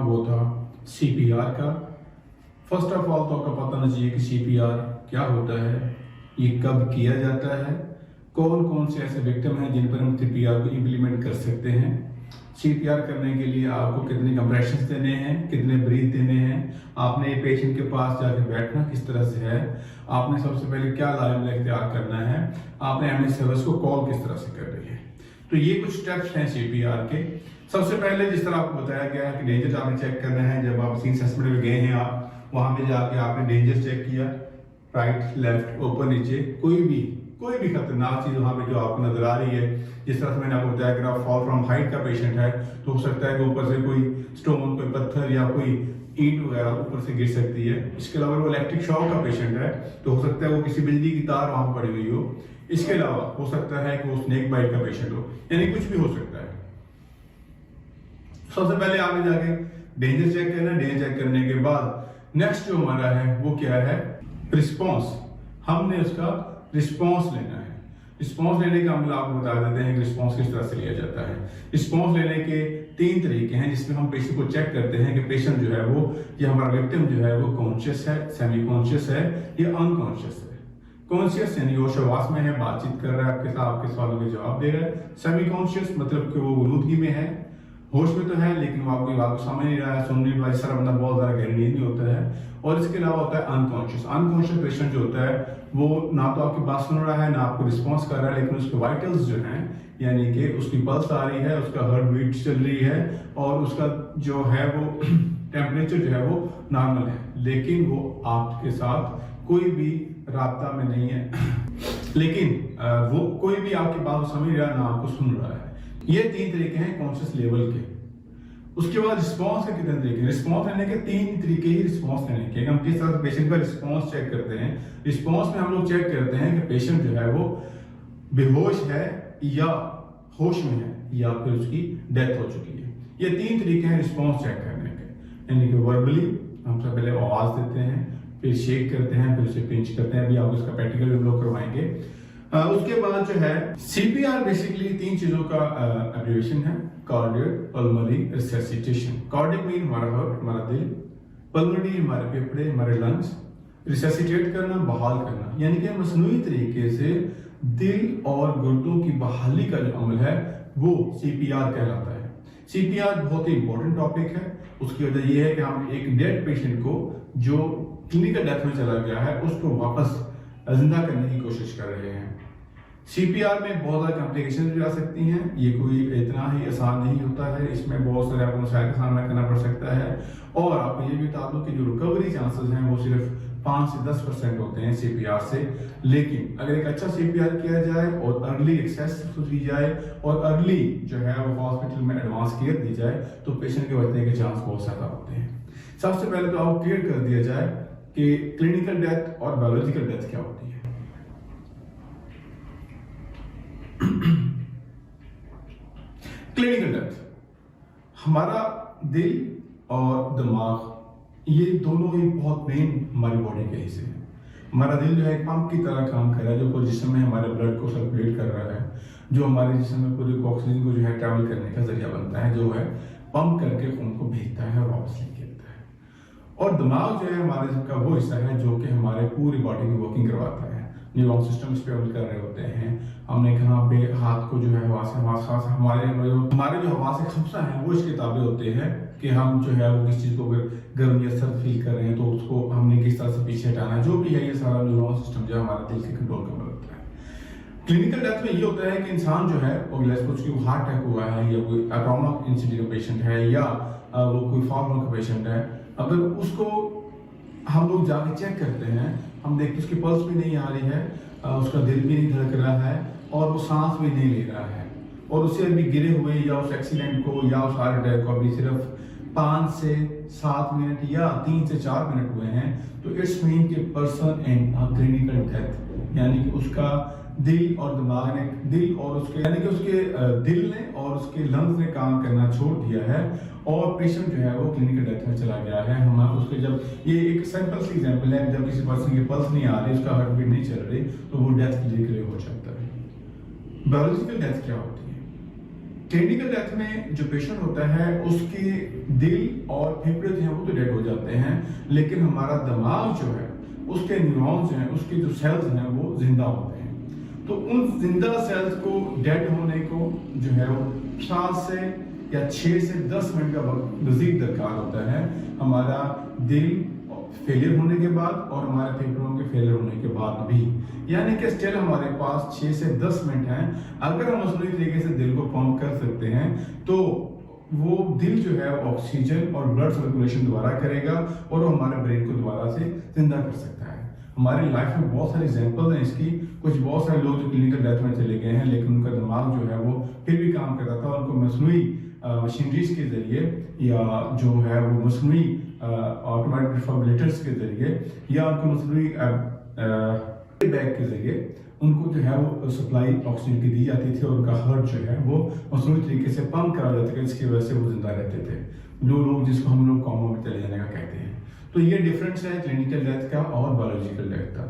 वो था CPR का। फर्स्ट ऑफ ऑल तो आपको पता होना चाहिए कि CPR क्या होता है, ये कब किया जाता है, कौन कौन से ऐसे विक्टिम हैं जिन पर हम CPR को इम्प्लीमेंट कर सकते हैं। CPR करने के लिए आपको कितने कंप्रेशंस देने हैं, कितने ब्रीथ देने हैं, आपने पेशेंट के पास जाकर बैठना किस तरह से है, आपने सबसे पहले क्या लाइन इख्तियार करना है, आपने एम्बुलेंस सर्विस को कॉल किस तरह से कर रही है। तो ये कुछ स्टेप्स हैं CPR के। सबसे पहले जिस तरह आपको बताया गया है कि डेंजर आपने चेक करना है। जब आप सीन असेसमेंट में गए हैं, आप वहां पे जाके आपने डेंजर चेक किया, राइट लेफ्ट ऊपर नीचे कोई भी खतरनाक चीज वहां पे जो आपको नजर आ रही है। जिस तरह से मैंने आपको बताया, अगर आप फॉल फ्रॉम हाइट का पेशेंट है तो हो सकता है कि ऊपर से कोई स्टोन, कोई पत्थर या कोई ईंट वगैरह ऊपर से गिर सकती है। इसके अलावा वो इलेक्ट्रिक शॉक का पेशेंट है तो हो सकता है वो किसी बिजली की तार वहां पड़ी हुई हो। इसके अलावा हो सकता है कि वो स्नेक बाइट का पेशेंट हो, यानी कुछ भी हो सकता है। सबसे पहले आपने जाके डेंजर चेक करना। डेंजर चेक करने के बाद नेक्स्ट जो हमारा है वो क्या है, रिस्पॉन्स। हमने उसका रिस्पॉन्स लेना है। रिस्पॉन्स लेने का हम आपको बता देते हैं कि रिस्पॉन्स किस तरह से लिया जाता है। रिस्पॉन्स लेने के 3 तरीके हैं जिसमें हम पेशेंट को चेक करते हैं कि पेशेंट जो है वो या हमारा विक्टिम जो है वो कॉन्शियस है, सेमी कॉन्शियस है या अनकॉन्शियस है। कॉन्शियस यानी होश हवास में है, बातचीत कर रहा है आपके साथ, आपके सवालों के जवाब दे रहा है। सेमी कॉन्शियस मतलब कि वो गुनूदगी में है, होश में तो है लेकिन वो आपकी बात को समझ नहीं रहा है, सुन नहीं रहा है। सारा बंदा बहुत ज्यादा गहरी नींद में होता है। और इसके अलावा होता है अनकॉन्शियस। अनकॉन्शियस पेशेंट जो होता है वो ना तो आपकी बात सुन रहा है, ना आपको रिस्पॉन्स कर रहा है, लेकिन उसके वाइटल्स जो हैं, यानी कि उसकी पल्स आ रही है, उसका हार्ट बीट चल रही है और उसका जो है वो टेम्परेचर जो है वो नॉर्मल है, लेकिन वो आपके साथ कोई भी राब्ता में नहीं है। लेकिन वो कोई भी आपकी बात को समझ रहा है, ना आपको सुन रहा है। ये 3 तरीके हैं कॉन्शियस लेवल के। उसके बाद रिस्पॉन्स के कितने तरीके? रिस्पॉन्स लेने के 3 तरीके ही रिस्पॉन्स लेने के। हम किस तरह से पेशेंट का रिस्पॉन्स चेक करते हैं। रिस्पॉन्स में हम लोग चेक करते हैं कि पेशेंट जो है वो बेहोश है या होश में है या फिर उसकी डेथ हो चुकी है। ये 3 तरीके हैं रिस्पॉन्स चेक करने के। यानी कि वर्बली हम सबसे पहले आवाज देते हैं, फिर शेक करते हैं, फिर उसे पिंच करते हैं। अभी आप उसका प्रैक्टिकल हम लोग करवाएंगे। उसके बाद जो है CPR बेसिकली 3 चीजों का एब्रिविएशन है, cardiac, pulmonary, resuscitation. Cardiac mean हमारा हार्ट, हमारा दिल, पल्मोनरी हमारे फेफड़े, हमारे लंग्स, रिससिटेट करना, बहाल करना, यानी कि मसनूई तरीके से दिल और गुर्दों की बहाली का जो अमल है वो CPR कहलाता है। CPR बहुत ही इंपॉर्टेंट टॉपिक है। उसकी वजह यह है कि हम एक डेड पेशेंट को जो क्लिनिकल डेथ में चला गया है उसको वापस जिंदा करने की कोशिश कर रहे हैं। CPR में बहुत सारी कॉम्प्लिकेशन भी आ सकती हैं। ये कोई इतना ही आसान नहीं होता है, इसमें बहुत सारे आपको मसाइल का सामना करना पड़ सकता है। और आपको ये भी बता दूं कि जो रिकवरी चांसेस हैं वो सिर्फ 5 से 10% होते हैं CPR से। लेकिन अगर एक अच्छा CPR किया जाए और अर्ली एक्सेस की जाए और अर्ली जो है वो हॉस्पिटल में एडवांस केयर दी जाए तो पेशेंट के बचने के चांस बहुत ज्यादा होते हैं। सबसे पहले तो आपको क्लियर कर दिया जाए कि क्लिनिकल डेथ और बायोलॉजिकल डेथ क्या होती है। क्लिनिकल डेथ, हमारा दिल और दिमाग ये दोनों ही बहुत मेन हमारी बॉडी के हिस्से हैं। हमारा दिल जो है एक पंप की तरह काम कर रहा है जो पूरे जिस्म में हमारे ब्लड को सर्कुलेट कर रहा है, जो हमारे जिस्म में पूरे ऑक्सीजन को जो है ट्रैवल करने का जरिया बनता है, जो है पंप करके खून को भेजता है और वापस लेके आता है। और दिमाग जो है हमारे जिस्म का वो हिस्सा है जो कि हमारे पूरी बॉडी की वर्किंग करवाता है। न्यूरॉन सिस्टम इस पे अमल कर रहे होते हैं। हमने कहा पे हाथ को जो है हवा से हमारे जो हवा से खमसा है वो इसके ताबे होते हैं कि हम जो है वो किस चीज को गर्म या सर्द फील कर रहे हैं तो उसको हमने किस तरह से पीछे हटाना है, जो भी है ये सारा न्यूरॉन सिस्टम जो है हमारे दिल के कंट्रोल का अमल होता है। क्लिनिकल डेथ में ये होता है कि इंसान जो है उसकी हार्ट अटैक हुआ है या कोई ट्रॉमा इंसिडेंट का पेशेंट है या वो कोई फॉर्मल का पेशेंट है, अगर उसको हम लोग जाके चेक करते हैं, हम देखते उसकी पल्स भी नहीं आ रही है, उसका दिल भी नहीं धड़क रहा है और वो सांस भी नहीं ले रहा है और उसे अभी गिरे हुए या उस एक्सीडेंट को या उस हार्ट अटैक को अभी सिर्फ 5 से 7 मिनट या 3 से 4 मिनट हुए हैं, तो इट्स मीन कि पर्सन इन क्लिनिकल डेथ, यानी कि उसका दिल और दिमाग ने दिल और उसके यानी कि उसके दिल ने और उसके लंग्स ने काम करना छोड़ दिया है और पेशेंट जो है वो क्लिनिकल डेथ में चला गया है। हम उसके जब ये एक सिंपल सी एग्जांपल है, जब किसी पर्सन की पल्स नहीं आ रही, उसका हार्ट बीट नहीं चल रही, तो वो डेथ के लिए हो सकता है। बायोलॉजिकल डेथ क्या होती है? क्लिनिकल डेथ में जो पेशेंट होता है उसके दिल और फेफड़े जो हैं वो तो डेड हो जाते हैं, लेकिन हमारा दिमाग जो है उसके न्यूरॉन्स हैं, उसके जो सेल्स हैं वो जिंदा होते हैं। तो उन जिंदा सेल्स को डेड होने को जो है वो 7 से या 6 से 10 मिनट का वक्त मजीद दरकार होता है, हमारा दिल फेलियर होने के बाद और हमारे फेफड़ों के फेलियर होने के बाद भी। यानी कि स्टिल हमारे पास 6 से 10 मिनट हैं। अगर हम मसनूई तरीके से दिल को पंप कर सकते हैं तो वो दिल जो है ऑक्सीजन और ब्लड सर्कुलेशन दोबारा करेगा और वो हमारे ब्रेन को दोबारा से जिंदा कर सकता है। हमारी लाइफ में बहुत सारे एग्जाम्पल हैं इसकी। कुछ बहुत सारे लोग जो क्लिनिकल डेथ में चले गए हैं, लेकिन उनका दिमाग जो है वो फिर भी काम कर रहा था। उनको मसनूई मशीनरीज के जरिए या जो है वो मसनूई ऑटोमेटिक डिफिब्रिलेटर्स के जरिए या उनको मसनूई बैग के जरिए उनको जो है वो सप्लाई ऑक्सीजन की दी जाती थी और उनका हार्ट जो है वो मसनूई तरीके से पंप करा जाता था, जिसकी वजह से वो जिंदा रहते थे। जो लोग जिसको हम लोग कॉमा में चले जाने का कहते हैं। तो ये डिफरेंस है क्लिनिकल डेथ का और बायोलॉजिकल डेथ का।